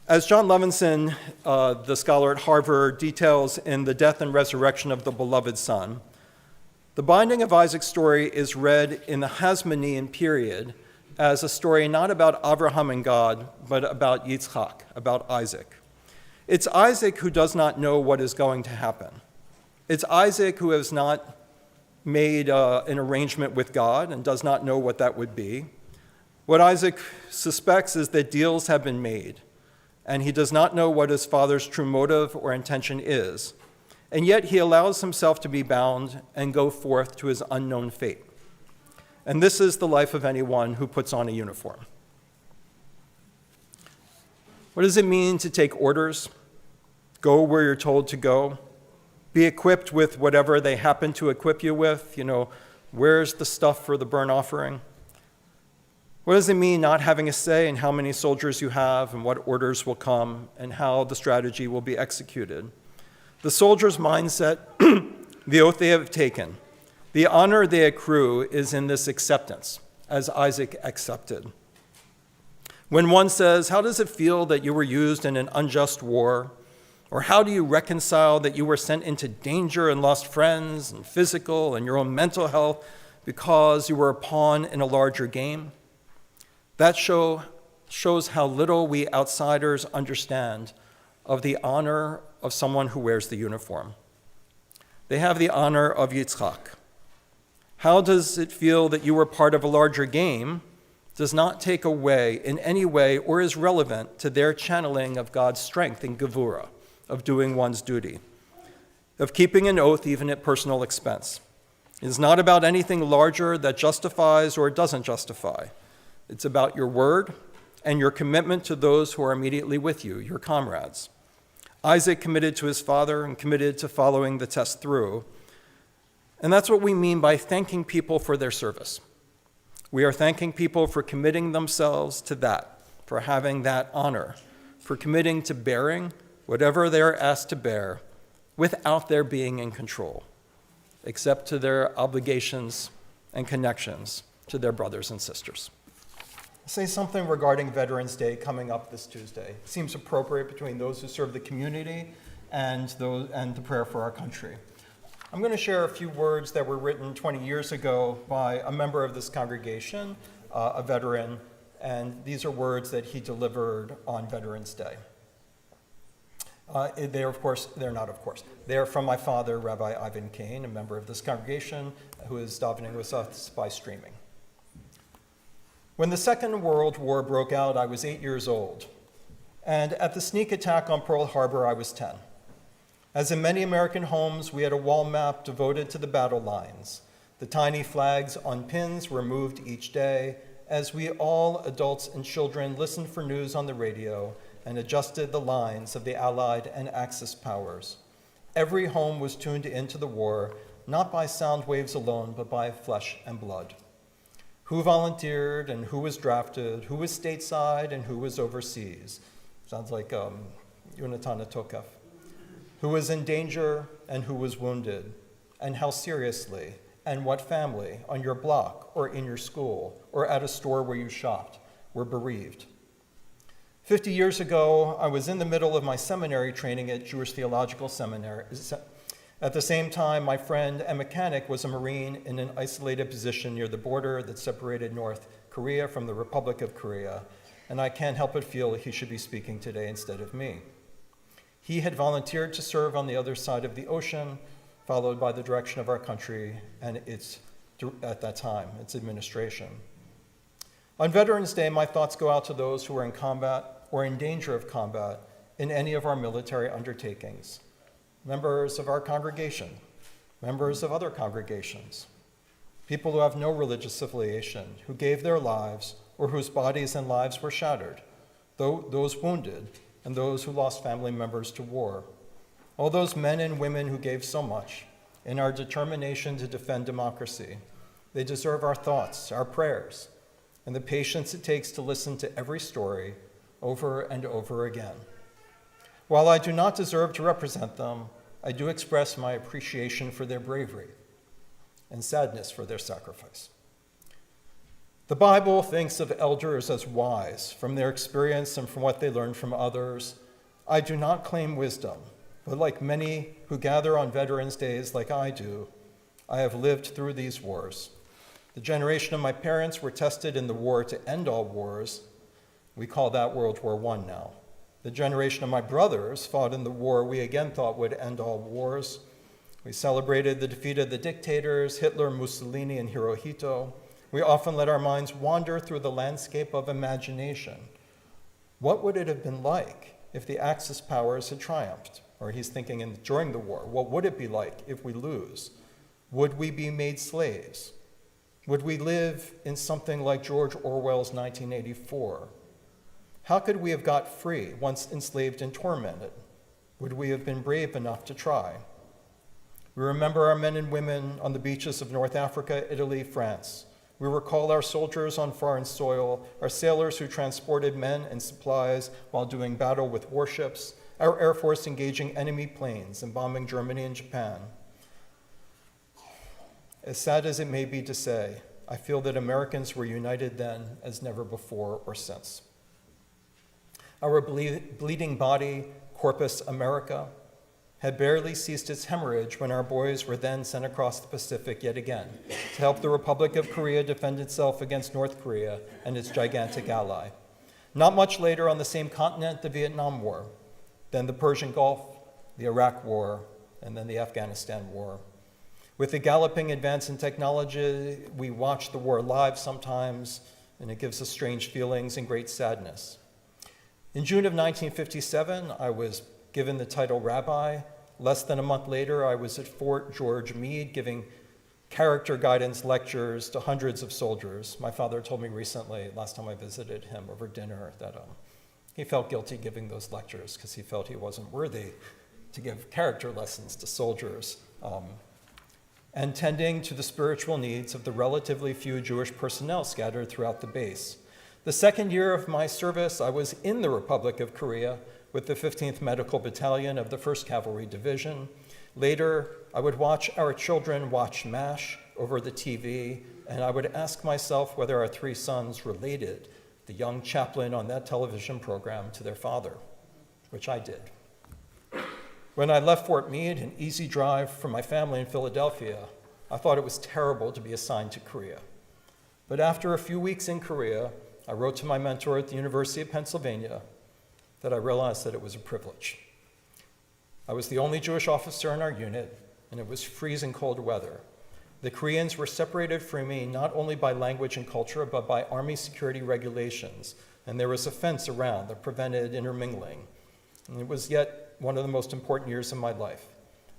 As John Levinson, the scholar at Harvard, details in The Death and Resurrection of the Beloved Son, the binding of Isaac's story is read in the Hasmonean period as a story not about Abraham and God, but about Yitzchak, about Isaac. It's Isaac who does not know what is going to happen. It's Isaac who has not made an arrangement with God and does not know what that would be. What Isaac suspects is that deals have been made, and he does not know what his father's true motive or intention is, and yet he allows himself to be bound and go forth to his unknown fate. And this is the life of anyone who puts on a uniform. What does it mean to take orders, go where you're told to go, be equipped with whatever they happen to equip you with? Where's the stuff for the burnt offering? What does it mean not having a say in how many soldiers you have and what orders will come and how the strategy will be executed? The soldier's mindset, the oath they have taken, the honor they accrue is in this acceptance, as Isaac accepted. When one says, "How does it feel that you were used in an unjust war?" Or how do you reconcile that you were sent into danger and lost friends and physical and your own mental health because you were a pawn in a larger game? That shows how little we outsiders understand of the honor of someone who wears the uniform. They have the honor of Yitzchak. How does it feel that you were part of a larger game does not take away in any way or is relevant to their channeling of God's strength in Gevurah, of doing one's duty, of keeping an oath even at personal expense. It is not about anything larger that justifies or doesn't justify. It's about your word and your commitment to those who are immediately with you, your comrades. Isaac committed to his father and committed to following the test through. And that's what we mean by thanking people for their service. We are thanking people for committing themselves to that, for having that honor, for committing to bearing whatever they are asked to bear without their being in control, except to their obligations and connections to their brothers and sisters. I'll say something regarding Veterans Day coming up this Tuesday. It seems appropriate between those who serve the community and the prayer for our country. I'm going to share a few words that were written 20 years ago by a member of this congregation, a veteran, and these are words that he delivered on Veterans Day. They're from my father, Rabbi Ivan Caine, a member of this congregation who is davening with us by streaming. When the Second World War broke out, I was 8 years old, and at the sneak attack on Pearl Harbor, I was 10. As in many American homes, we had a wall map devoted to the battle lines. The tiny flags on pins were moved each day as we all, adults and children, listened for news on the radio and adjusted the lines of the Allied and Axis powers. Every home was tuned into the war, not by sound waves alone, but by flesh and blood. Who volunteered and who was drafted, who was stateside and who was overseas. Sounds like Yonatan Tokef. Who was in danger and who was wounded, and how seriously, and what family on your block or in your school or at a store where you shopped were bereaved. 50 years ago, I was in the middle of my seminary training at Jewish Theological Seminary. At the same time, my friend and mechanic was a Marine in an isolated position near the border that separated North Korea from the Republic of Korea, and I can't help but feel he should be speaking today instead of me. He had volunteered to serve on the other side of the ocean, followed by the direction of our country and at that time, its administration. On Veterans Day, my thoughts go out to those who are in combat or in danger of combat in any of our military undertakings. Members of our congregation, members of other congregations, people who have no religious affiliation, who gave their lives or whose bodies and lives were shattered, those wounded, and those who lost family members to war. All those men and women who gave so much in our determination to defend democracy. They deserve our thoughts, our prayers, and the patience it takes to listen to every story over and over again. While I do not deserve to represent them, I do express my appreciation for their bravery and sadness for their sacrifice. The Bible thinks of elders as wise from their experience and from what they learned from others. I do not claim wisdom, but like many who gather on Veterans Days like I do, I have lived through these wars. The generation of my parents were tested in the war to end all wars. We call that World War I now. The generation of my brothers fought in the war we again thought would end all wars. We celebrated the defeat of the dictators, Hitler, Mussolini, and Hirohito. We often let our minds wander through the landscape of imagination. What would it have been like if the Axis powers had triumphed? Or he's thinking during the war, what would it be like if we lose? Would we be made slaves? Would we live in something like George Orwell's 1984? How could we have got free once enslaved and tormented? Would we have been brave enough to try? We remember our men and women on the beaches of North Africa, Italy, France. We recall our soldiers on foreign soil, our sailors who transported men and supplies while doing battle with warships, our Air Force engaging enemy planes and bombing Germany and Japan. As sad as it may be to say, I feel that Americans were united then as never before or since. Our bleeding body, Corpus America, had barely ceased its hemorrhage when our boys were then sent across the Pacific yet again to help the Republic of Korea defend itself against North Korea and its gigantic ally. Not much later on the same continent, the Vietnam War, then the Persian Gulf, the Iraq War, and then the Afghanistan War. With the galloping advance in technology, we watch the war live sometimes, and it gives us strange feelings and great sadness. In June of 1957, I was given the title rabbi. Less than a month later, I was at Fort George Meade giving character guidance lectures to hundreds of soldiers. My father told me recently, last time I visited him over dinner, that he felt guilty giving those lectures because he felt he wasn't worthy to give character lessons to soldiers, and tending to the spiritual needs of the relatively few Jewish personnel scattered throughout the base. The second year of my service, I was in the Republic of Korea with the 15th Medical Battalion of the 1st Cavalry Division. Later, I would watch our children watch MASH over the TV, and I would ask myself whether our 3 sons related the young chaplain on that television program to their father, which I did. When I left Fort Meade, an easy drive from my family in Philadelphia, I thought it was terrible to be assigned to Korea. But after a few weeks in Korea, I wrote to my mentor at the University of Pennsylvania that I realized that it was a privilege. I was the only Jewish officer in our unit, and it was freezing cold weather. The Koreans were separated from me not only by language and culture, but by Army security regulations, and there was a fence around that prevented intermingling. And it was yet one of the most important years of my life.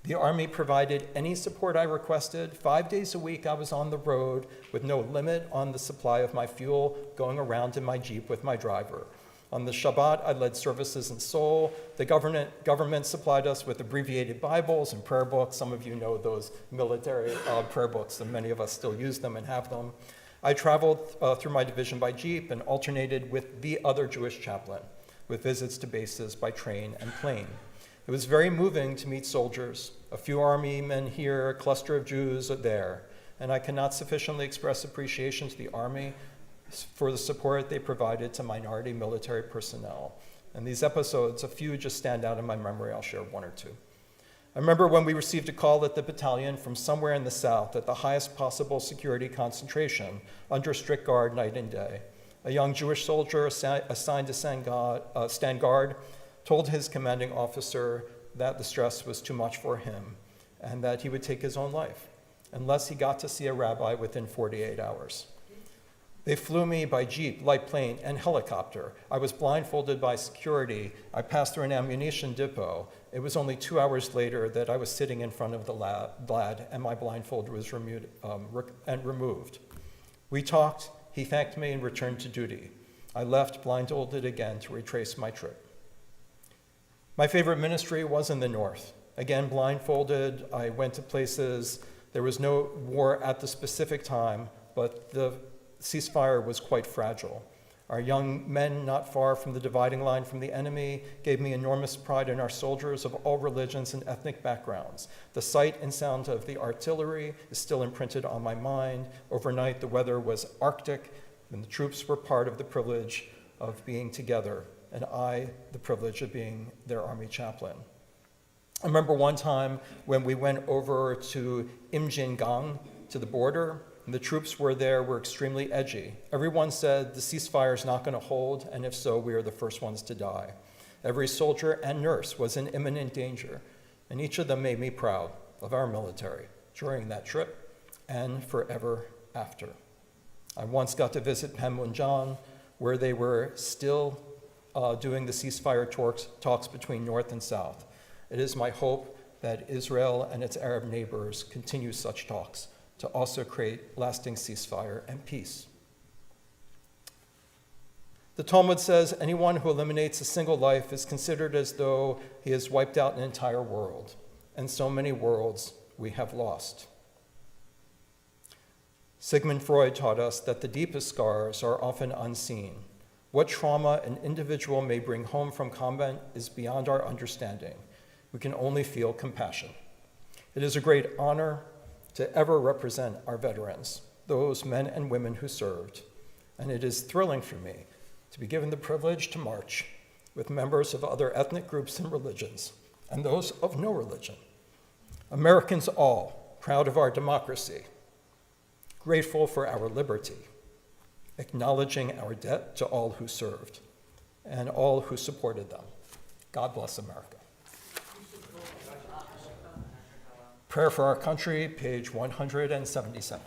The Army provided any support I requested. 5 days a week I was on the road with no limit on the supply of my fuel, going around in my Jeep with my driver. On the Shabbat, I led services in Seoul. The government supplied us with abbreviated Bibles and prayer books. Some of you know those military prayer books, and many of us still use them and have them. I traveled through my division by Jeep and alternated with the other Jewish chaplain, with visits to bases by train and plane. It was very moving to meet soldiers, a few Army men here, a cluster of Jews there, and I cannot sufficiently express appreciation to the Army for the support they provided to minority military personnel. And these episodes, a few just stand out in my memory. I'll share one or two. I remember when we received a call at the battalion from somewhere in the South at the highest possible security concentration, under strict guard night and day. A young Jewish soldier assigned to stand guard told his commanding officer that the stress was too much for him and that he would take his own life unless he got to see a rabbi within 48 hours. They flew me by Jeep, light plane, and helicopter. I was blindfolded by security. I passed through an ammunition depot. It was only 2 hours later that I was sitting in front of the lad, and my blindfold was removed. We talked. He thanked me and returned to duty. I left blindfolded again to retrace my trip. My favorite ministry was in the North. Again, blindfolded. I went to places. There was no war at the specific time, but the ceasefire was quite fragile. Our young men not far from the dividing line from the enemy gave me enormous pride in our soldiers of all religions and ethnic backgrounds. The sight and sound of the artillery is still imprinted on my mind. Overnight, the weather was Arctic. when the troops were part of the privilege of being together, and I, the privilege of being their army chaplain. I remember one time when we went over to Imjingang, to the border, and the troops were extremely edgy. Everyone said the ceasefire is not going to hold, and if so, we are the first ones to die. Every soldier and nurse was in imminent danger, and each of them made me proud of our military during that trip and forever after. I once got to visit Panmunjom, where they were still doing the ceasefire talks between North and South. It is my hope that Israel and its Arab neighbors continue such talks to also create lasting ceasefire and peace. The Talmud says anyone who eliminates a single life is considered as though he has wiped out an entire world, and so many worlds we have lost. Sigmund Freud taught us that the deepest scars are often unseen. What trauma an individual may bring home from combat is beyond our understanding. We can only feel compassion. It is a great honor to ever represent our veterans, those men and women who served, and it is thrilling for me to be given the privilege to march with members of other ethnic groups and religions, and those of no religion. Americans all, proud of our democracy, grateful for our liberty, acknowledging our debt to all who served and all who supported them. God bless America. Prayer for Our Country, page 177.